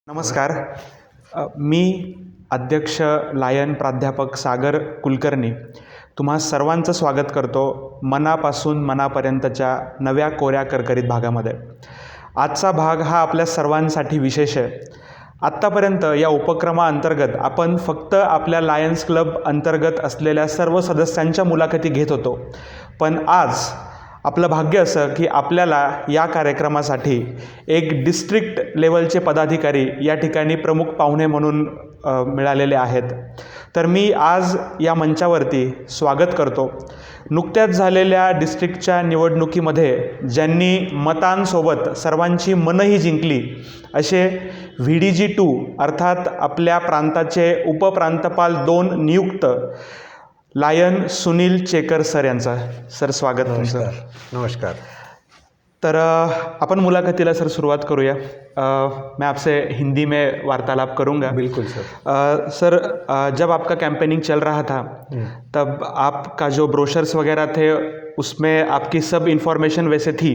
नमस्कार. मी अध्यक्ष लायन प्राध्यापक सागर कुलकर्णी तुम्हा सर्वांचं स्वागत करतो मनापासून मनापर्यंतच्या नव्या कोऱ्या करकरीत भागामध्ये. आजचा भाग हा आपल्या सर्वांसाठी विशेष आहे. आत्तापर्यंत या उपक्रमाअंतर्गत आपण फक्त आपल्या लायन्स क्लब अंतर्गत असलेल्या सर्व सदस्यांच्या मुलाखती घेत होतो, पण आज आपलं भाग्य असं की आपल्याला या कार्यक्रमासाठी एक डिस्ट्रिक्ट लेवलचे पदाधिकारी या ठिकाणी प्रमुख पाहुणे म्हणून मिळालेले आहेत. तर मी आज या मंचावरती स्वागत करतो नुकत्याच झालेल्या डिस्ट्रिक्टच्या निवडणुकीमध्ये ज्यांनी मतांसोबत सर्वांची मनंही जिंकली असे VDG2 अर्थात आपल्या प्रांताचे उपप्रांतपाल 2 नियुक्त लायन सुनील चेकर सर यांचा. सर स्वागत तुमचं. नमस्कार. तर अपन मुलाकातीला सर शुरुआत करूया. मैं आपसे हिंदी में वार्तालाप करूंगा. बिल्कुल सर. सर जब आपका कैंपेनिंग चल रहा था तब आपका जो ब्रोशर्स वगैरह थे उसमें आपकी सब इन्फॉर्मेशन वैसे थी,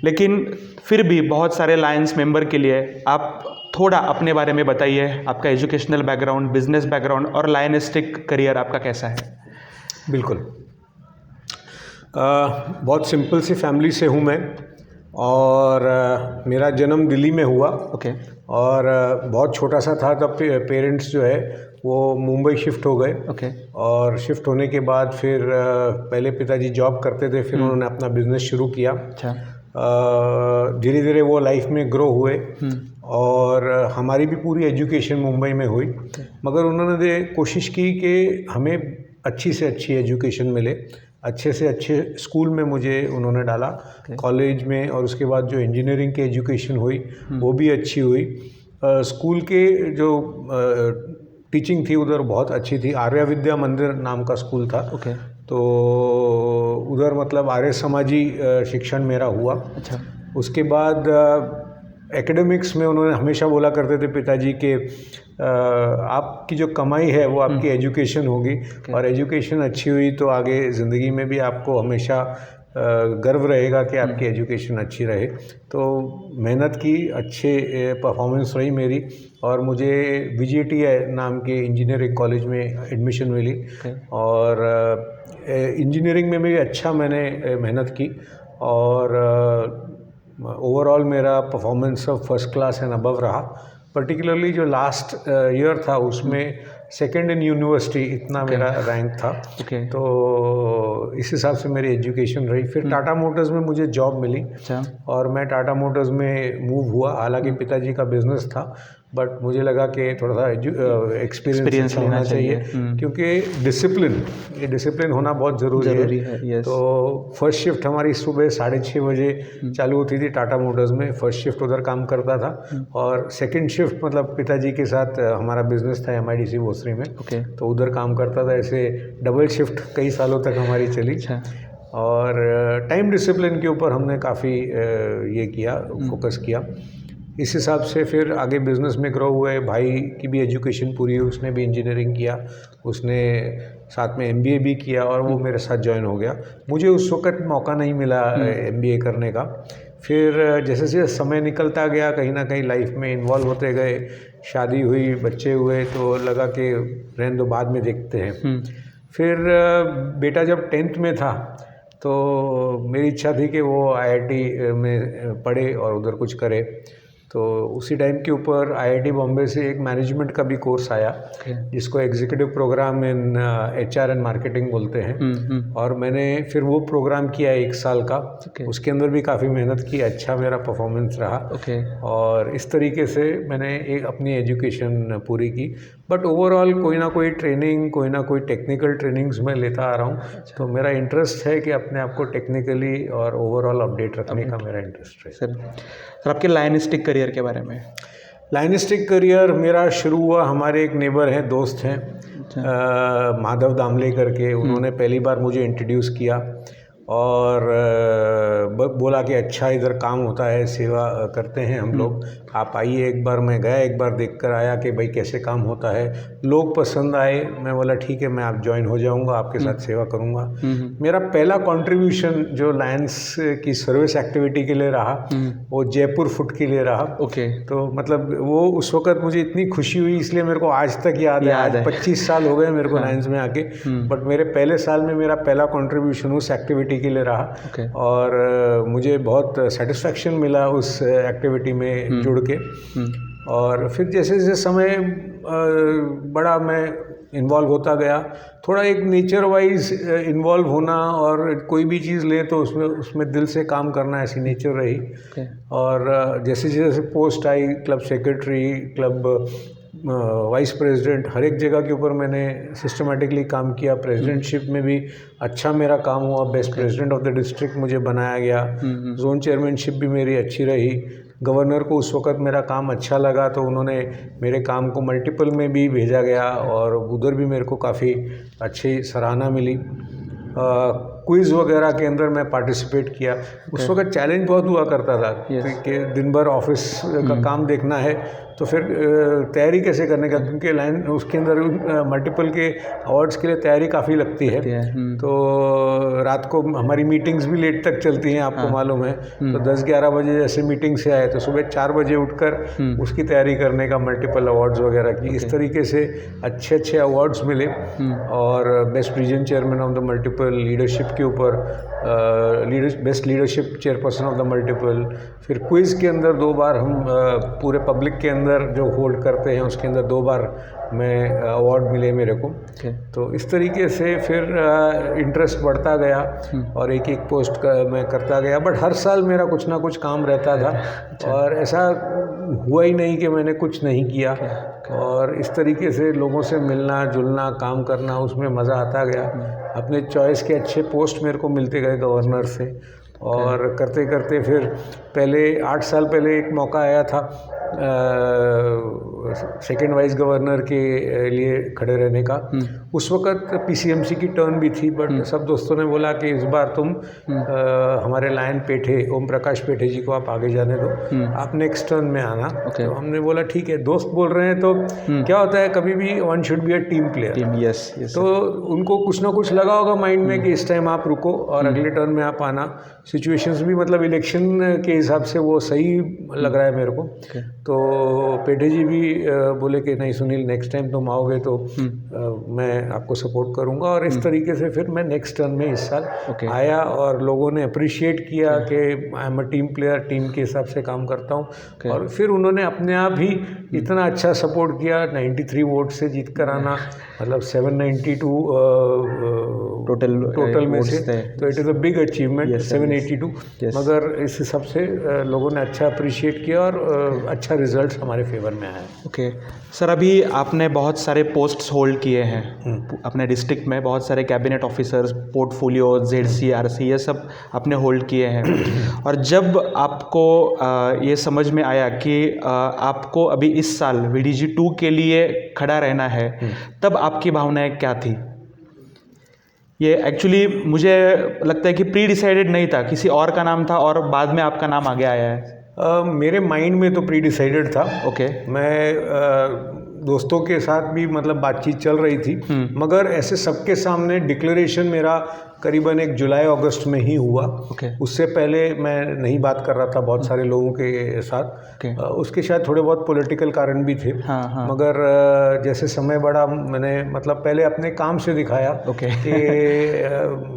लेकिन फिर भी बहुत सारे लायंस मेंबर के लिए आप थोड़ा अपने बारे में बताइए. आपका एजुकेशनल बैकग्राउंड, बिजनेस बैकग्राउंड और लायनिस्टिक करियर आपका कैसा है? बिल्कुल. बहुत सिंपल सी फैमिली से हूँ मैं और मेरा जन्म दिल्ली में हुआ. ओके. और बहुत छोटा सा था तब पेरेंट्स जो है वो मुंबई शिफ्ट हो गए. ओके. और शिफ्ट होने के बाद फिर पहले पिताजी जॉब करते थे, फिर उन्होंने अपना बिजनेस शुरू किया. अच्छा. धीरे धीरे वो लाइफ में ग्रो हुए और हमारी भी पूरी एजुकेशन मुंबई में हुई. मगर उन्होंने कोशिश की कि हमें अच्छी से अच्छी एजुकेशन मिले. अच्छे से अच्छे स्कूल में मुझे उन्होंने डाला, कॉलेज में, और उसके बाद जो इंजीनियरिंग की एजुकेशन हुई वो भी अच्छी हुई. स्कूल के जो टीचिंग थी उधर बहुत अच्छी थी. आर्य विद्या मंदिर नाम का स्कूल था. ओके. तो उधर मतलब आर्य समाजी शिक्षण मेरा हुआ. अच्छा. उसके बाद एकेडमिक्स में उन्होंने हमेशा बोला करते थे पिताजी के आपकी जो कमाई है वो आपकी एजुकेशन होगी, और एजुकेशन अच्छी हुई तो आगे ज़िंदगी में भी आपको हमेशा गर्व रहेगा कि आपकी एजुकेशन अच्छी रहे. तो मेहनत की, अच्छे परफॉर्मेंस रही मेरी, और मुझे VGTI नाम के इंजीनियरिंग कॉलेज में एडमिशन मिली. और इंजीनियरिंग में भी अच्छा मैंने मेहनत की, और ओवरऑल मेरा परफॉर्मेंस सब फर्स्ट क्लास एंड अबव रहा. पर्टिकुलरली जो लास्ट ईयर था उसमें सेकंड इन यूनिवर्सिटी इतना मेरा रैंक था. तो इस हिसाब से मेरी एजुकेशन रही. फिर टाटा मोटर्स में मुझे जॉब मिली. अच्छा. और मैं टाटा मोटर्स में मूव हुआ. हालांकि पिताजी का बिजनेस था, बट मुझे लगा कि थोड़ा सा एक्सपीरियंस होना चाहिए, क्योंकि डिसिप्लिन होना बहुत ज़रूरी है. yes. तो फर्स्ट शिफ्ट हमारी सुबह 6:30 बजे चालू होती थी टाटा मोटर्स में. फर्स्ट शिफ्ट उधर काम करता था, और सेकंड शिफ्ट मतलब पिताजी के साथ हमारा बिजनेस था MIDC भोसरी में. ओके. तो उधर काम करता था. ऐसे डबल शिफ्ट कई सालों तक हमारी चली. अच्छा. और टाइम डिसिप्लिन के ऊपर हमने काफ़ी ये किया, फोकस किया. इस हिसाब से फिर आगे बिज़नेस में ग्रो हुए. भाई की भी एजुकेशन पूरी हुई, उसने भी इंजीनियरिंग किया, उसने साथ में MBA भी किया, और वो मेरे साथ ज्वाइन हो गया. मुझे उस वक्त मौका नहीं मिला MBA करने का. फिर जैसे जैसे समय निकलता गया, कहीं ना कहीं लाइफ में इन्वॉल्व होते गए, शादी हुई, बच्चे हुए, तो लगा कि रहने दो, बाद में देखते हैं. फिर बेटा जब 10th में था तो मेरी इच्छा थी कि वो IIT में पढ़े और उधर कुछ करे. तो उसी टाइम के ऊपर IIT बॉम्बे से एक मैनेजमेंट का भी कोर्स आया, जिसको executive program in HR and marketing बोलते हैं. और मैंने फिर वो प्रोग्राम किया 1 साल का. उसके अंदर भी काफ़ी मेहनत की, अच्छा मेरा परफॉर्मेंस रहा. और इस तरीके से मैंने एक अपनी एजुकेशन पूरी की. बट ओवरऑल कोई ना कोई ट्रेनिंग, कोई ना कोई टेक्निकल ट्रेनिंग्स मैं लेता आ रहा हूँ. तो मेरा इंटरेस्ट है कि अपने आप को टेक्निकली और ओवरऑल अपडेट रखने का मेरा इंटरेस्ट है. सर आपके लायनिस्टिक करियर के बारे में? लायनिस्टिक करियर मेरा शुरू हुआ, हमारे एक नेबर हैं, दोस्त हैं, माधव दामले करके. उन्होंने पहली बार मुझे इंट्रोड्यूस किया, और बोला कि अच्छा इधर काम होता है, सेवा करते हैं हम लोग, आप आइए एक बार। मैं गया, एक बार देख कर आया कि भाई कैसे काम होता है, लोग पसंद आए। मैं बोला ठीक है, मैं आप ज्वाइन हो जाऊंगा, आपके साथ सेवा करूंगा। मेरा पहला कंट्रीब्यूशन जो लायंस की सर्विस एक्टिविटी के लिए रहा वो जयपुर फुट के लिए रहा। ओके। तो मतलब वो उस वक्त मुझे इतनी खुशी हुई, इसलिए मेरे को आज तक याद है। आज 25 साल हो गए मेरे को लायंस में आके, बट मेरे पहले साल में मेरा पहला कंट्रीब्यूशन उस एक्टिविटी के लिए रहा। और मुझे बहुत सेटिस्फैक्शन मिला उस एक्टिविटी में जुड़ के। और फिर जैसे जैसे समय बड़ा मैं इन्वॉल्व होता गया, थोड़ा एक नेचर वाइज इन्वॉल्व होना और कोई भी चीज़ ले तो उसमें दिल से काम करना, ऐसी नेचर रही। और जैसे जैसे पोस्ट आई, club secretary, club vice president, हर एक जगह के ऊपर मैंने सिस्टमेटिकली काम किया। प्रेसिडेंटशिप में भी अच्छा मेरा काम हुआ, best president of the district मुझे बनाया गया। जोन चेयरमैनशिप भी मेरी अच्छी रही। गवर्नर को उस वक्त मेरा काम अच्छा लगा तो उन्होंने मेरे काम को मल्टीपल में भी भेजा गया और उधर भी मेरे को काफ़ी अच्छी सराहना मिली। क्विज़ वगैरह के अंदर मैं पार्टिसिपेट किया। उस वक्त चैलेंज बहुत हुआ करता था कि दिन भर ऑफिस का काम देखना है, तो फिर तैयारी कैसे करने का, क्योंकि लाइन उसके अंदर मल्टीपल के अवार्ड्स के लिए तैयारी काफ़ी लगती है। तो रात को हमारी मीटिंग्स भी लेट तक चलती हैं, आपको मालूम है। तो 10-11 बजे जैसे मीटिंग से आए तो सुबह 4 बजे उठकर उसकी तैयारी करने का, मल्टीपल अवार्ड्स वगैरह की। इस तरीके से अच्छे अच्छे अवार्ड्स मिले। और best region chairman of the multiple, leadership के ऊपर best leadership chairperson of the multiple. फिर क्विज़ के अंदर 2 बार हम पूरे पब्लिक के अंदर जो होल्ड करते हैं उसके अंदर 2 बार मैं अवार्ड मिले मेरे को। तो इस तरीके से फिर इंटरेस्ट बढ़ता गया और एक एक पोस्ट का मैं करता गया। बट हर साल मेरा कुछ ना कुछ काम रहता था और ऐसा हुआ ही नहीं कि मैंने कुछ नहीं किया। और इस तरीके से लोगों से मिलना जुलना, काम करना, उसमें मज़ा आता गया। अपने चॉइस के अच्छे पोस्ट मेरे को मिलते गए गवर्नर से। और करते करते फिर पहले 8 साल पहले एक मौका आया था सेकंड वाइस गवर्नर के लिए खड़े रहने का। उस वक्त पीसीएमसी की टर्न भी थी, बट सब दोस्तों ने बोला कि इस बार तुम हमारे लायन पेठे, ओम प्रकाश पेठे जी को आप आगे जाने दो, आप नेक्स्ट टर्न में आना। तो हमने बोला ठीक है, दोस्त बोल रहे हैं तो क्या होता है, कभी भी one should be a team player. तो उनको कुछ ना कुछ लगा होगा माइंड में कि इस टाइम आप रुको और अगले टर्न में आप आना। सिचुएशंस भी मतलब इलेक्शन के हिसाब से वो सही लग रहा है मेरे को। तो पेठे जी भी बोले कि नहीं सुनील, नेक्स्ट टाइम तुम आओगे तो मैं आपको सपोर्ट करूंगा। और इस तरीके से फिर मैं नेक्स्ट टर्न में इस साल आया और लोगों ने अप्रिशिएट किया कि I am a team player, team के हिसाब से काम करता हूं। और फिर उन्होंने अपने आप ही इतना अच्छा सपोर्ट किया, 93 वोट से जीत कर आना, मतलब 792 टोटल में से। तो it is a big achievement, 782। मगर इस हिसाब से लोगों ने अच्छा अप्रिशिएट किया और अच्छा रिजल्ट हमारे फेवर में आया। ओके सर, अभी आपने बहुत सारे पोस्ट्स होल्ड किए हैं अपने डिस्ट्रिक्ट में, बहुत सारे cabinet officers, portfolio, ZC, RC, ये सब आपने होल्ड किए हैं। और जब आपको ये समझ में आया कि आपको अभी इस साल VDG 2 के लिए खड़ा रहना है, तब आपकी भावनाएं क्या थी? ये एक्चुअली मुझे लगता है कि प्री डिसाइडेड नहीं था, किसी और का नाम था और बाद में आपका नाम आगे आया है। मेरे माइंड में तो प्री डिसाइडेड था। मैं दोस्तों के साथ भी मतलब बातचीत चल रही थी, मगर ऐसे सबके सामने डिक्लेरेशन मेरा करीबन एक जुलाई-अगस्त में ही हुआ। उससे पहले मैं नहीं बात कर रहा था बहुत सारे लोगों के साथ। उसके शायद थोड़े बहुत पॉलिटिकल कारण भी थे। मगर जैसे समय बढ़ा, मैंने मतलब पहले अपने काम से दिखाया कि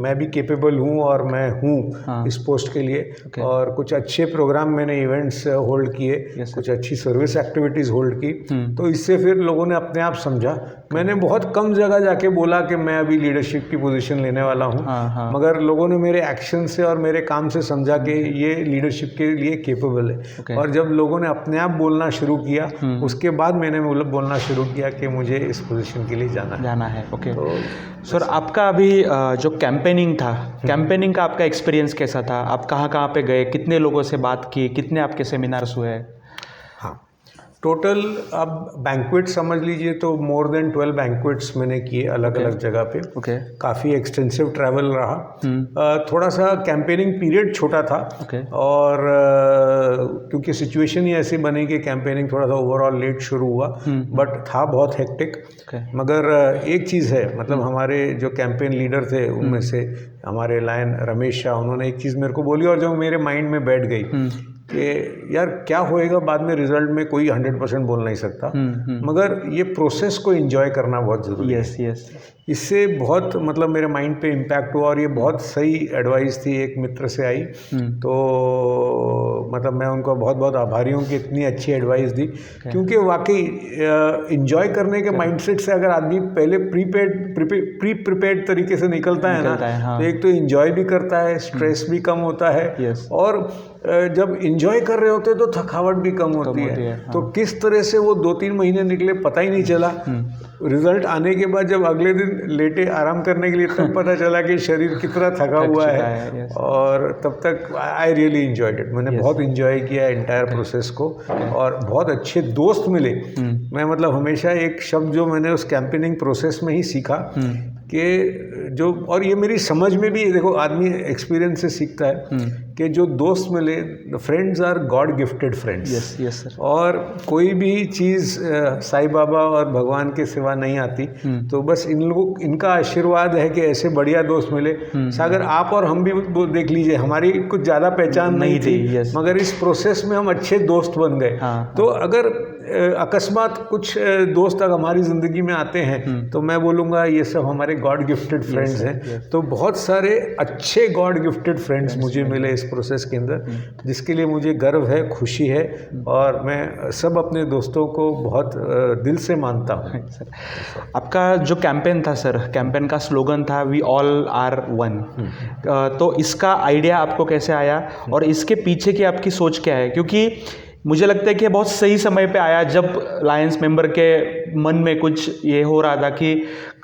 मैं भी कैपेबल हूँ और मैं हूँ इस पोस्ट के लिए। और कुछ अच्छे प्रोग्राम मैंने इवेंट्स होल्ड किए, कुछ अच्छी सर्विस एक्टिविटीज़ होल्ड की। तो इससे फिर लोगों ने अपने आप समझा। मैंने बहुत कम जगह जाके बोला कि मैं अभी लीडरशिप की पोजीशन लेने वाला हूँ, मगर लोगों ने मेरे एक्शन से और मेरे काम से समझा कि ये लीडरशिप के लिए कैपेबल है। और जब लोगों ने अपने आप बोलना शुरू किया, उसके बाद मैंने बोलना शुरू किया कि मुझे इस पोजीशन के लिए जाना है। तो सर, आपका अभी जो कैंपेनिंग था, कैंपेनिंग का आपका एक्सपीरियंस कैसा था? आप कहाँ कहाँ पे गए, कितने लोगों से बात की, कितने आपके सेमिनार्स हुए? हाँ, टोटल आप बैंक्वेट समझ लीजिए तो मोर देन 12 बैंक्वेट्स मैंने किए अलग अलग जगह पे। ओके। काफ़ी एक्सटेंसिव ट्रैवल रहा। थोड़ा सा कैंपेनिंग पीरियड छोटा था। ओके। और क्योंकि सिचुएशन ही ऐसी बनी कि कैंपेनिंग थोड़ा सा ओवरऑल लेट शुरू हुआ, बट था बहुत हेक्टिक। मगर एक चीज़ है, मतलब हमारे जो कैंपेन लीडर थे उनमें से हमारे लायन रमेश शाह, उन्होंने एक चीज़ मेरे को बोली और जो मेरे माइंड में बैठ गई कि यार क्या होएगा बाद में रिजल्ट में कोई 100% बोल नहीं सकता, मगर ये प्रोसेस को एंजॉय करना बहुत ज़रूरी है। यस। इससे बहुत मतलब मेरे माइंड पे इम्पैक्ट हुआ और ये बहुत सही एडवाइस थी, एक मित्र से आई। तो मतलब मैं उनका बहुत बहुत आभारी हूँ कि इतनी अच्छी एडवाइस दी, क्योंकि वाकई एंजॉय करने के माइंडसेट से अगर आदमी पहले प्री प्रिपेयर्ड तरीके से निकलता है ना, हाँ। तो एक तो एंजॉय भी करता है, स्ट्रेस भी कम होता है, और जब एंजॉय कर रहे होते हैं तो थकावट भी कम होती है। हाँ। तो किस तरह से वो 2-3 महीने निकले पता ही नहीं चला। रिजल्ट आने के बाद जब अगले दिन लेटे आराम करने के लिए तब पता चला कि शरीर कितना थका हुआ है। और तब तक आई रियली एंजॉयड इट। मैंने बहुत एंजॉय किया एंटायर प्रोसेस को, और बहुत अच्छे दोस्त मिले। मैं मतलब हमेशा एक शब्द जो मैंने उस कैंपेनिंग प्रोसेस में ही सीखा कि जो, और ये मेरी समझ में भी, देखो आदमी एक्सपीरियंस से सीखता है कि जो दोस्त मिले, friends are God gifted friends. Yes sir. और कोई भी चीज़ साईं बाबा और भगवान के सिवा नहीं आती। तो बस इनका आशीर्वाद है कि ऐसे बढ़िया दोस्त मिले। सागर, आप और हम भी वो देख लीजिए, हमारी कुछ ज़्यादा पहचान नहीं थी, मगर इस प्रोसेस में हम अच्छे दोस्त बन गए। तो अगर अकस्मात कुछ दोस्त अगर हमारी ज़िंदगी में आते हैं तो मैं बोलूँगा ये सब हमारे गॉड गिफ्टेड फ्रेंड्स हैं। तो बहुत सारे अच्छे गॉड गिफ्टेड फ्रेंड्स मुझे मिले इस प्रोसेस के अंदर, जिसके लिए मुझे गर्व है, खुशी है, और मैं सब अपने दोस्तों को बहुत दिल से मानता हूँ। आपका जो कैंपेन था सर, कैंपेन का स्लोगन था वी ऑल आर वन। तो इसका आइडिया आपको कैसे आया और इसके पीछे की आपकी सोच क्या है? क्योंकि मुझे लगता है कि बहुत सही समय पे आया जब लायंस मेंबर के मन में कुछ ये हो रहा था कि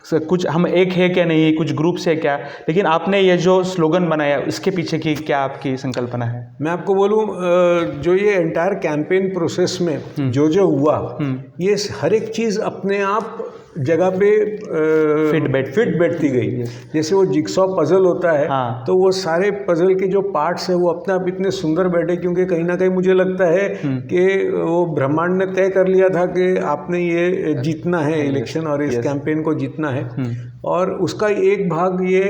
कुछ हम एक है क्या नहीं, कुछ ग्रुप से क्या, लेकिन आपने ये जो स्लोगन बनाया इसके पीछे की क्या आपकी संकल्पना है? मैं आपको बोलूं, जो ये एंटायर कैंपेन प्रोसेस में जो हुआ, ये हर एक चीज़ अपने आप जगह पे फिट बैठती गई। जैसे वो जिक्सॉ पजल होता है, तो वो सारे पजल के जो पार्ट्स हैं वो अपने आप इतने सुंदर बैठे, क्योंकि कहीं ना कहीं मुझे लगता है कि वो ब्रह्मांड ने तय कर लिया था कि आपने ये जीतना है इलेक्शन और इस कैंपेन को जीतना है। और उसका एक भाग ये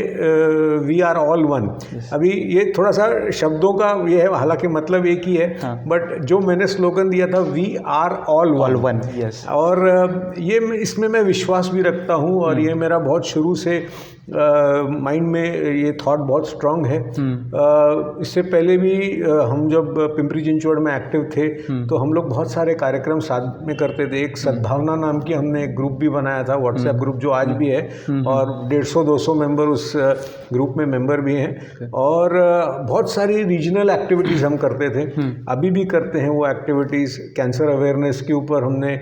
वी आर ऑल वन। अभी ये थोड़ा सा शब्दों का ये है, हालांकि मतलब एक ही है, बट जो मैंने स्लोगन दिया था वी आर ऑल वन। और ये इसमें मैं विश्वास भी रखता हूँ, और ये मेरा बहुत शुरू से माइंड में ये थॉट बहुत स्ट्रांग है। इससे पहले भी हम जब पिंपरी चिंचवड़ में एक्टिव थे तो हम लोग बहुत सारे कार्यक्रम साथ में करते थे। एक सद्भावना नाम की हमने एक ग्रुप भी बनाया था, व्हाट्सएप ग्रुप, जो आज भी है, और 150-200 मेंबर उस ग्रुप में मेंबर भी हैं। और बहुत सारी रीजनल एक्टिविटीज़ हम करते थे, अभी भी करते हैं वो एक्टिविटीज़। कैंसर अवेयरनेस के ऊपर हमने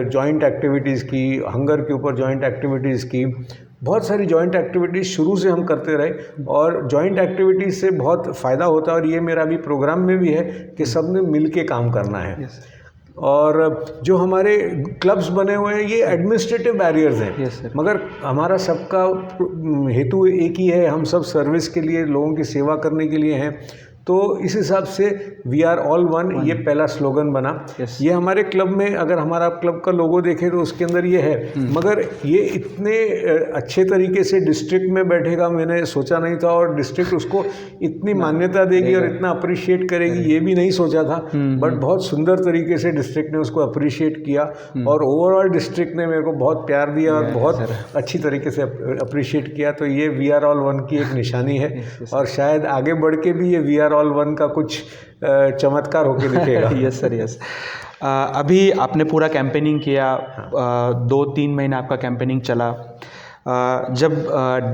जॉइंट एक्टिविटीज़ की, हंगर के ऊपर जॉइंट एक्टिविटीज़ की, बहुत सारी जॉइंट एक्टिविटीज़ शुरू से हम करते रहे, और जॉइंट एक्टिविटीज़ से बहुत फ़ायदा होता है। और ये मेरा भी प्रोग्राम में भी है कि सब ने मिल के काम करना है। और जो हमारे क्लब्स बने हुए हैं ये एडमिनिस्ट्रेटिव बैरियर्स हैं, मगर हमारा सबका हेतु एक ही है, हम सब सर्विस के लिए, लोगों की सेवा करने के लिए हैं। तो इस हिसाब से वी आर ऑल वन, ये पहला स्लोगन बना। ये हमारे क्लब में, अगर हमारा क्लब का लोगो देखें तो उसके अंदर ये है, मगर ये इतने अच्छे तरीके से डिस्ट्रिक्ट में बैठेगा मैंने सोचा नहीं था, और डिस्ट्रिक्ट उसको इतनी मान्यता देगी और इतना अप्रिशिएट करेगी ये भी नहीं सोचा था। बट बहुत सुंदर तरीके से डिस्ट्रिक्ट ने उसको अप्रिशिएट किया, और ओवरऑल डिस्ट्रिक्ट ने मेरे को बहुत प्यार दिया और बहुत अच्छी तरीके से अप्रिशिएट किया। तो ये वी आर ऑल वन की एक निशानी है, और शायद आगे बढ़ के भी ये वी आर ऑल वन का कुछ चमत्कार होके दिखेगा। Yes sir, yes. अभी आपने पूरा कैंपेनिंग किया, 2-3 महीने आपका कैंपेनिंग चला। जब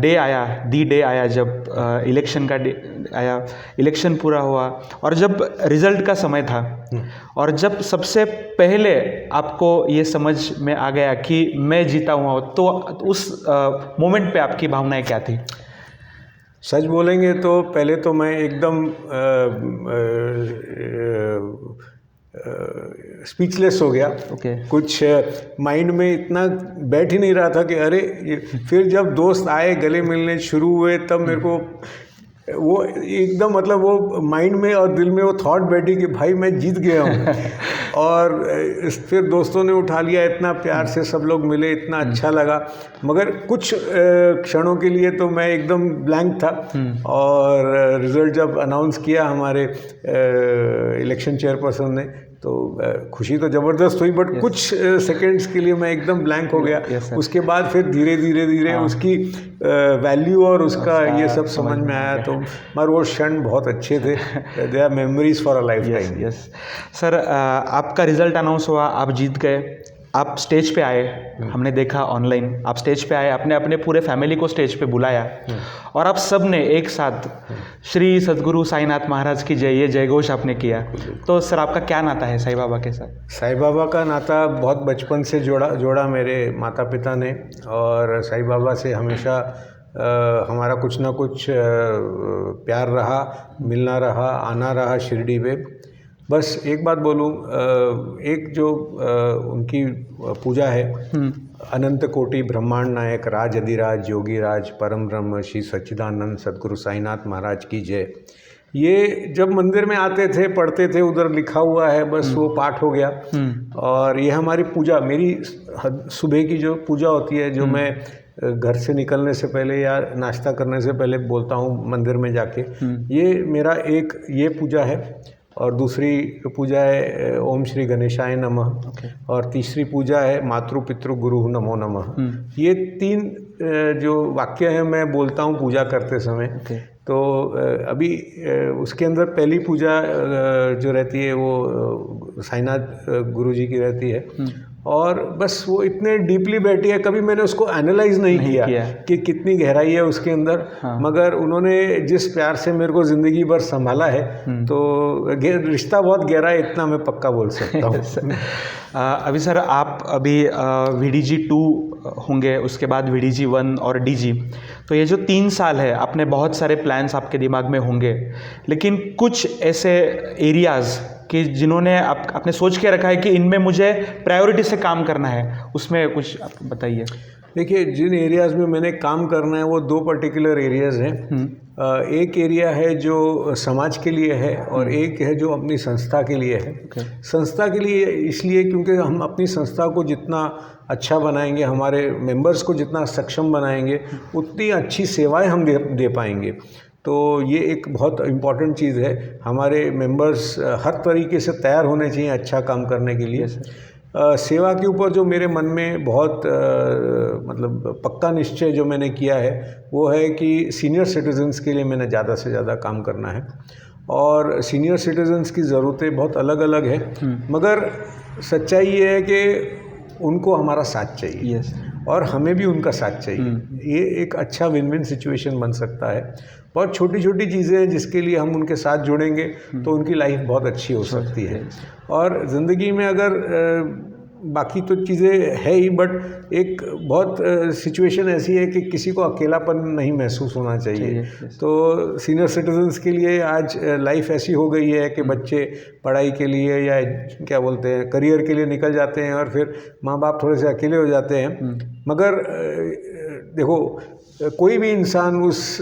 डे आया, दी डे आया, जब इलेक्शन का डे आया, इलेक्शन पूरा हुआ, और जब रिज़ल्ट का समय था, और जब सबसे पहले आपको ये समझ में आ गया कि मैं जीता हुआ हूँ, तो उस मोमेंट पे आपकी भावनाएं क्या थी? सच बोलेंगे तो पहले तो मैं एकदम स्पीचलेस हो गया। ओके। कुछ माइंड में इतना बैठ ही नहीं रहा था कि अरे फिर जब दोस्त आए, गले मिलने शुरू हुए, तब मेरे को वो एकदम मतलब वो माइंड में और दिल में वो थॉट बैठी कि भाई मैं जीत गया हूँ। और फिर दोस्तों ने उठा लिया, इतना प्यार से सब लोग मिले, इतना अच्छा लगा। मगर कुछ क्षणों के लिए तो मैं एकदम ब्लैंक था। और रिज़ल्ट जब अनाउंस किया हमारे इलेक्शन चेयरपर्सन ने, तो खुशी तो ज़बरदस्त हुई, बट कुछ सेकंड्स के लिए मैं एकदम ब्लैंक हो गया। उसके बाद फिर धीरे धीरे उसकी वैल्यू और उसका ये सब समझ में आया। तो मगर वो क्षण बहुत अच्छे थे। They are memories for a lifetime. Yes sir, आपका रिजल्ट अनाउंस हुआ, आप जीत गए, आप स्टेज पे आए, हमने देखा ऑनलाइन, आप स्टेज पे आए, आपने अपने पूरे फैमिली को स्टेज पे बुलाया और आप सब ने एक साथ श्री सद्गुरु साईनाथ महाराज की जय, ये जयघोष आपने किया। तो सर आपका क्या नाता है साईं बाबा के साथ? साईं बाबा का नाता बहुत बचपन से जोड़ा मेरे माता पिता ने। और साईं बाबा से हमेशा हमारा कुछ ना कुछ प्यार रहा, मिलना रहा, आना रहा शिरडी में। बस एक बात बोलूं, एक जो उनकी पूजा है, अनंत कोटि ब्रह्मांड नायक राज अधिराज योगी राज परम ब्रह्म श्री सच्चिदानंद सद्गुरु साईनाथ महाराज की जय, ये जब मंदिर में आते थे, पढ़ते थे, उधर लिखा हुआ है, बस वो पाठ हो गया। और ये हमारी पूजा, मेरी सुबह की जो पूजा होती है, जो मैं घर से निकलने से पहले या नाश्ता करने से पहले बोलता हूँ मंदिर में जाके, ये मेरा एक ये पूजा है। और दूसरी पूजा है ओम श्री गणेशाय नमः। और तीसरी पूजा है मातृ पितृ गुरु नमो नमः। ये 3 जो वाक्य हैं मैं बोलता हूँ पूजा करते समय। तो अभी उसके अंदर पहली पूजा जो रहती है वो साईनाथ गुरु जी की रहती है। और बस वो इतने डीपली बैठी है, कभी मैंने उसको एनालाइज नहीं किया कि कितनी गहराई है उसके अंदर। मगर उन्होंने जिस प्यार से मेरे को ज़िंदगी भर संभाला है, तो रिश्ता बहुत गहरा है, इतना मैं पक्का बोल सकता हूँ। अभी सर आप अभी VDG 2 होंगे, उसके बाद VDG 1 और DG, तो ये जो 3 साल है, आपने बहुत सारे प्लान्स आपके दिमाग में होंगे, लेकिन कुछ ऐसे एरियाज़ कि जिन्होंने आपने सोच के रखा है कि इनमें मुझे प्रायोरिटी से काम करना है, उसमें कुछ आप बताइए। देखिए, जिन एरियाज़ में मैंने काम करना है वो 2 पर्टिकुलर एरियाज़ हैं। एक एरिया है जो समाज के लिए है और एक है जो अपनी संस्था के लिए है। संस्था के लिए इसलिए क्योंकि हम अपनी संस्था को जितना अच्छा बनाएंगे, हमारे मेंबर्स को जितना सक्षम बनाएंगे, उतनी अच्छी सेवाएं हम दे पाएंगे। तो ये एक बहुत इम्पॉर्टेंट चीज़ है। हमारे मेंबर्स हर तरीके से तैयार होने चाहिए अच्छा काम करने के लिए। सेवा के ऊपर जो मेरे मन में बहुत मतलब पक्का निश्चय जो मैंने किया है वो है कि सीनियर सिटीजन्स के लिए मैंने ज़्यादा से ज़्यादा काम करना है। और सीनियर सिटीजन्स की ज़रूरतें बहुत अलग अलग है, मगर सच्चाई ये है कि उनको हमारा साथ चाहिए और हमें भी उनका साथ चाहिए। ये एक अच्छा विन विन सिचुएशन बन सकता है। बहुत छोटी छोटी चीज़ें हैं जिसके लिए हम उनके साथ जुड़ेंगे तो उनकी लाइफ बहुत अच्छी हो सकती है। और ज़िंदगी में अगर बाकी तो चीज़ें है ही, बट एक बहुत सिचुएशन ऐसी है कि किसी को अकेलापन नहीं महसूस होना चाहिए। तो सीनियर सिटीजन्स के लिए आज लाइफ ऐसी हो गई है कि बच्चे पढ़ाई के लिए या क्या बोलते हैं करियर के लिए निकल जाते हैं और फिर माँ बाप थोड़े से अकेले हो जाते हैं। मगर देखो, कोई भी इंसान उस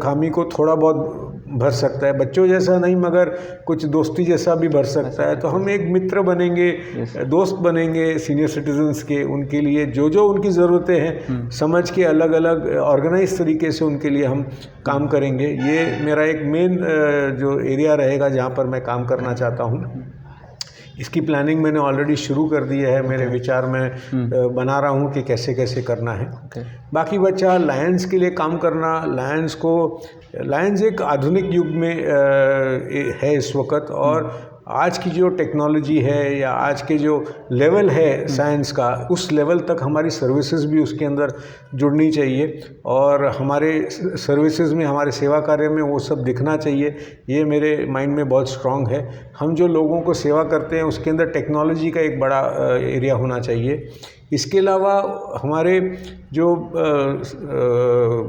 खामी को थोड़ा बहुत भर सकता है, बच्चों जैसा नहीं मगर कुछ दोस्ती जैसा भी भर सकता है। तो हम एक मित्र बनेंगे, दोस्त बनेंगे सीनियर सिटीजन्स के, उनके लिए जो जो उनकी ज़रूरतें हैं समझ के अलग अलग ऑर्गेनाइज तरीके से उनके लिए हम काम करेंगे। ये मेरा एक मेन जो एरिया रहेगा जहाँ पर मैं काम करना चाहता हूँ। इसकी प्लानिंग मैंने ऑलरेडी शुरू कर दी है। मेरे विचार में बना रहा हूँ कि कैसे कैसे करना है। बाकी बच्चा लायंस के लिए काम करना। लायंस एक आधुनिक युग में है इस वक्त, और आज की जो टेक्नोलॉजी है या आज के जो लेवल है साइंस का, उस लेवल तक हमारी सर्विसेज भी उसके अंदर जुड़नी चाहिए और हमारे सर्विसेज में, हमारे सेवा कार्य में वो सब दिखना चाहिए। ये मेरे माइंड में बहुत स्ट्रांग है। हम जो लोगों को सेवा करते हैं उसके अंदर टेक्नोलॉजी का एक बड़ा एरिया होना चाहिए। इसके अलावा हमारे जो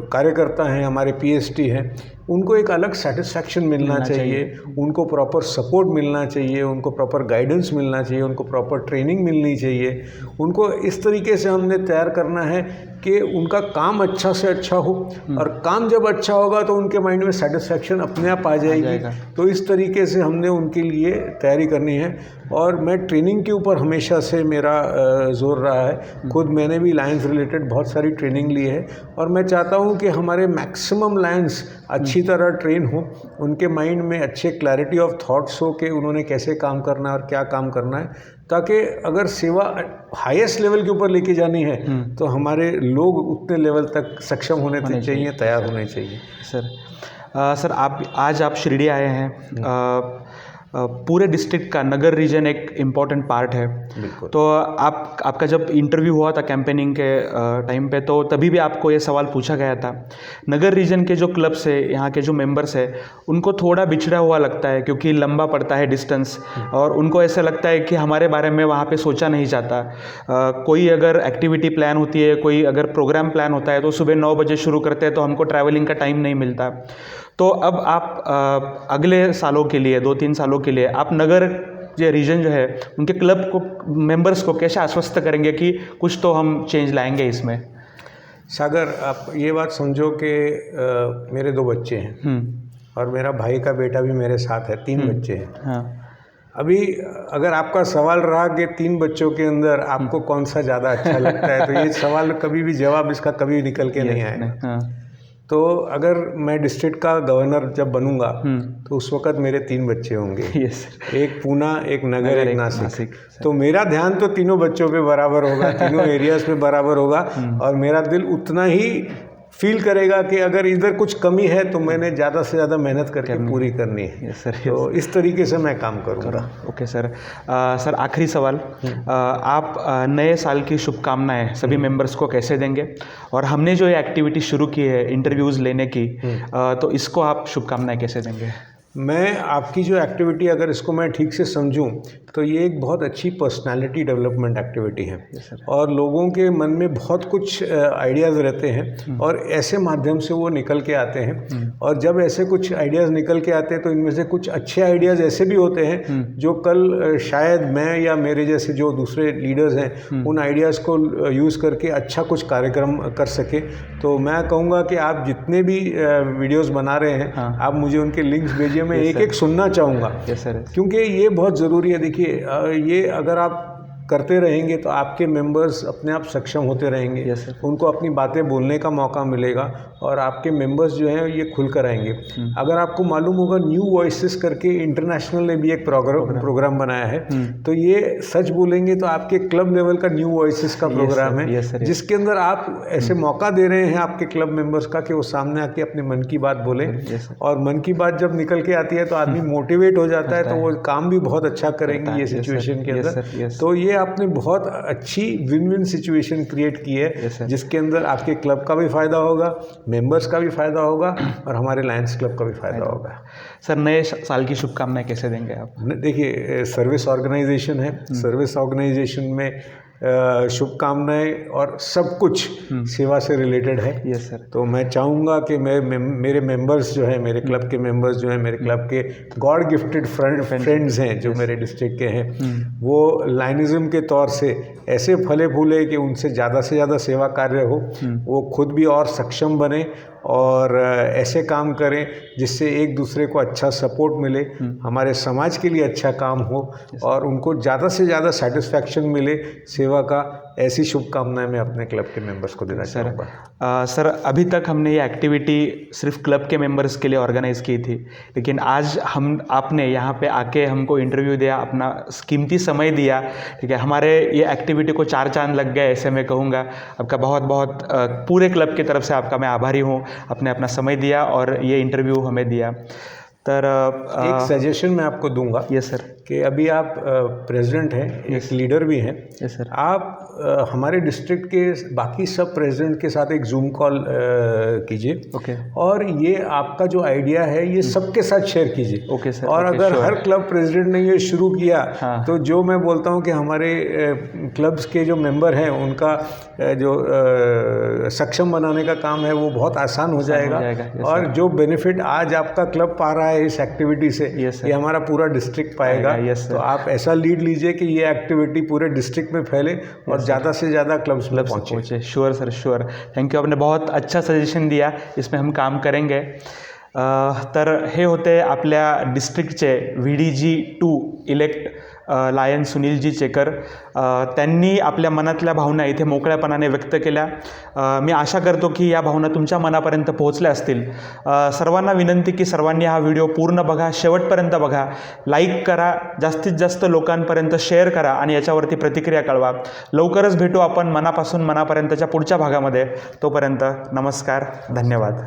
कार्यकर्ता हैं, हमारे पीएसटी हैं, उनको एक अलग सेटिस्फैक्शन मिलना चाहिए, उनको प्रॉपर सपोर्ट मिलना चाहिए, उनको प्रॉपर गाइडेंस मिलना चाहिए, उनको प्रॉपर ट्रेनिंग मिलनी चाहिए। उनको इस तरीके से हमने तैयार करना है कि उनका काम अच्छा से अच्छा हो, और काम जब अच्छा होगा तो उनके माइंड में सेटिस्फैक्शन अपने आप आ जाएगी। तो इस तरीके से हमने उनके लिए तैयारी करनी है। और मैं ट्रेनिंग के ऊपर हमेशा से मेरा जोर रहा है। खुद मैंने भी लायंस रिलेटेड बहुत सारी ट्रेनिंग ली है और मैं चाहता हूं कि हमारे मैक्सिमम लायंस अच्छी तरह ट्रेन हो, उनके माइंड में अच्छे क्लैरिटी ऑफ थॉट्स हो कि उन्होंने कैसे काम करना है और क्या काम करना है, ताकि अगर सेवा हाईएस्ट लेवल के ऊपर लेके जानी है तो हमारे लोग उतने लेवल तक सक्षम होने चाहिए, तैयार होने चाहिए। सर आज आप शिरडी आए हैं। पूरे डिस्ट्रिक्ट का नगर रीजन एक इम्पॉर्टेंट पार्ट है। तो आपका जब इंटरव्यू हुआ था कैंपेनिंग के टाइम पे, तो तभी भी आपको ये सवाल पूछा गया था। नगर रीजन के जो क्लब्स है, यहाँ के जो मेंबर्स है, उनको थोड़ा बिछड़ा हुआ लगता है क्योंकि लंबा पड़ता है डिस्टेंस, और उनको ऐसा लगता है कि हमारे बारे में वहाँ पे सोचा नहीं जाता। कोई अगर एक्टिविटी प्लान होती है, कोई अगर प्रोग्राम प्लान होता है तो सुबह 9 बजे शुरू करते हैं, तो हमको ट्रैवलिंग का टाइम नहीं मिलता। तो अब आप अगले सालों के लिए, 2-3 सालों के लिए, आप नगर जो रीजन जो है उनके क्लब को, मेंबर्स को कैसे आश्वस्त करेंगे कि कुछ तो हम चेंज लाएंगे इसमें? सागर, आप ये बात समझो कि मेरे 2 बच्चे हैं और मेरा भाई का बेटा भी मेरे साथ है, 3 बच्चे हैं। हाँ। अभी अगर आपका सवाल रहा कि 3 बच्चों के अंदर आपको कौन सा ज़्यादा अच्छा लगता है, तो ये सवाल कभी भी जवाब इसका कभी निकल के नहीं आएगा। तो अगर मैं डिस्ट्रिक्ट का गवर्नर जब बनूंगा तो उस वक्त मेरे 3 बच्चे होंगे। एक पूना, एक नगर, एक नासिक। तो मेरा ध्यान तो तीनों बच्चों पे बराबर होगा, तीनों एरियाज पे बराबर होगा, और मेरा दिल उतना ही फील करेगा कि अगर इधर कुछ कमी है तो मैंने ज़्यादा से ज़्यादा मेहनत करके पूरी करनी है। तो इस तरीके से मैं काम करूँगा। Okay sir. सर, आखिरी सवाल, आप नए साल की शुभकामनाएं सभी मेंबर्स को कैसे देंगे? और हमने जो ये एक्टिविटी शुरू की है इंटरव्यूज़ लेने की, तो इसको आप शुभकामनाएं कैसे देंगे? मैं आपकी जो एक्टिविटी, अगर इसको मैं ठीक से समझूं तो ये एक बहुत अच्छी पर्सनालिटी डेवलपमेंट एक्टिविटी है। और लोगों के मन में बहुत कुछ आइडियाज़ रहते हैं और ऐसे माध्यम से वो निकल के आते हैं। और जब ऐसे कुछ आइडियाज़ निकल के आते हैं तो इनमें से कुछ अच्छे आइडियाज़ ऐसे भी होते हैं जो कल शायद मैं या मेरे जैसे जो दूसरे लीडर्स हैं उन आइडियाज़ को यूज़ करके अच्छा कुछ कार्यक्रम कर सके। तो मैं कहूँगा कि आप जितने भी वीडियोज़ बना रहे हैं, आप मुझे उनके लिंक्स भेजिए, मैं एक-एक सुनना चाहूँगा, क्योंकि ये बहुत ज़रूरी है। देखिए, ये अगर आप करते रहेंगे तो आपके मेंबर्स अपने आप सक्षम होते रहेंगे, उनको अपनी बातें बोलने का मौका मिलेगा और आपके मेंबर्स जो हैं ये खुल कर आएंगे। अगर आपको मालूम होगा, न्यू वॉइसेस करके इंटरनेशनल ने भी एक प्रोग्राम बनाया है, तो ये सच बोलेंगे तो आपके क्लब लेवल का न्यू वॉइसेस का प्रोग्राम है, जिसके अंदर आप ऐसे मौका दे रहे हैं आपके क्लब मेंबर्स का कि वो सामने आके अपने मन की बात बोलें। और मन की बात जब निकल के आती है तो आदमी मोटिवेट हो जाता है, तो वो काम भी बहुत अच्छा करेंगे ये सिचुएशन के अंदर। तो ये आपने बहुत अच्छी विन विन सिचुएशन क्रिएट की है, जिसके अंदर आपके क्लब का भी फ़ायदा होगा, मेंबर्स का भी फ़ायदा होगा और हमारे लायंस क्लब का भी फ़ायदा होगा। सर, नए साल की शुभकामनाएं कैसे देंगे आप? देखिए, सर्विस ऑर्गेनाइजेशन है, सर्विस ऑर्गेनाइजेशन में शुभकामनाएं और सब कुछ सेवा से रिलेटेड है। Yes sir. तो मैं चाहूँगा कि मेरे मेंबर्स जो हैं, मेरे क्लब के मेंबर्स जो हैं, मेरे क्लब के गॉड गिफ्टेड फ्रेंड्स हैं जो मेरे डिस्ट्रिक्ट के हैं, वो लाइनिज़म के तौर से ऐसे फले फूले कि उनसे ज़्यादा से ज़्यादा सेवा कार्य हो, वो खुद भी और सक्षम बने और ऐसे काम करें जिससे एक दूसरे को अच्छा सपोर्ट मिले, हमारे समाज के लिए अच्छा काम हो और उनको ज़्यादा से ज़्यादा सेटिस्फैक्शन मिले सेवा का। ऐसी शुभकामनाएं मैं अपने क्लब के मेंबर्स को देना चाहूँगा। सर, अभी तक हमने ये एक्टिविटी सिर्फ क्लब के मेंबर्स के लिए ऑर्गेनाइज़ की थी, लेकिन आज आपने यहाँ पे आके हमको इंटरव्यू दिया, अपना कीमती समय दिया, ठीक है, हमारे ये एक्टिविटी को 4 चांद लग गए, ऐसे मैं कहूँगा। आपका बहुत बहुत पूरे क्लब की तरफ से आपका मैं आभारी हूँ, आपने अपना समय दिया और ये इंटरव्यू हमें दिया। एक सजेशन मैं आपको दूंगा। Yes sir. कि अभी आप प्रेसिडेंट हैं, एक लीडर भी हैं। Yes sir. आप हमारे डिस्ट्रिक्ट के बाकी सब प्रेसिडेंट के साथ एक जूम कॉल कीजिए ओके और ये आपका जो आइडिया है ये सबके साथ शेयर कीजिए। Okay sir. और ओके, अगर sure. हर क्लब प्रेसिडेंट ने ये शुरू किया हाँ। तो जो मैं बोलता हूँ कि हमारे क्लब्स के जो मेंबर हैं उनका जो सक्षम बनाने का काम है वो बहुत आसान हो जाएगा। yes, और sir. जो बेनिफिट आज आपका क्लब पा रहा है इस एक्टिविटी से, Yes, sir. ये हमारा पूरा डिस्ट्रिक्ट पाएगा। yes, sir. तो आप ऐसा लीड लीजिए कि ये एक्टिविटी पूरे डिस्ट्रिक्ट में फैले और ज़्यादा से ज़्यादा क्लब्स में पहुँचे। Sure sir, sure. थँक्यू, आपने बहुत अच्छा सजेशन दिया, इसमें हम काम करेंगे। तर हे होते आपल्या डिस्ट्रिक्टचे VDG2 elect lion Sunilji Chekar. त्यांनी आपल्या मनातल्या भावना इथे मोकळ्यापणाने व्यक्त केल्या। मी आशा करतो की या भावना तुमच्या मनापर्यंत पोहोचल्या असतील। सर्वांना विनंती की सर्वांनी हा व्हिडिओ पूर्ण बघा, शेवटपर्यंत बघा, लाईक करा, जास्तीत जास्त लोकांपर्यंत शेअर करा आणि याच्यावरती प्रतिक्रिया कळवा। लवकरच भेटू आपण मनापासून मनापर्यंतच्या पुढच्या भागामध्ये। तोपर्यंत नमस्कार, धन्यवाद।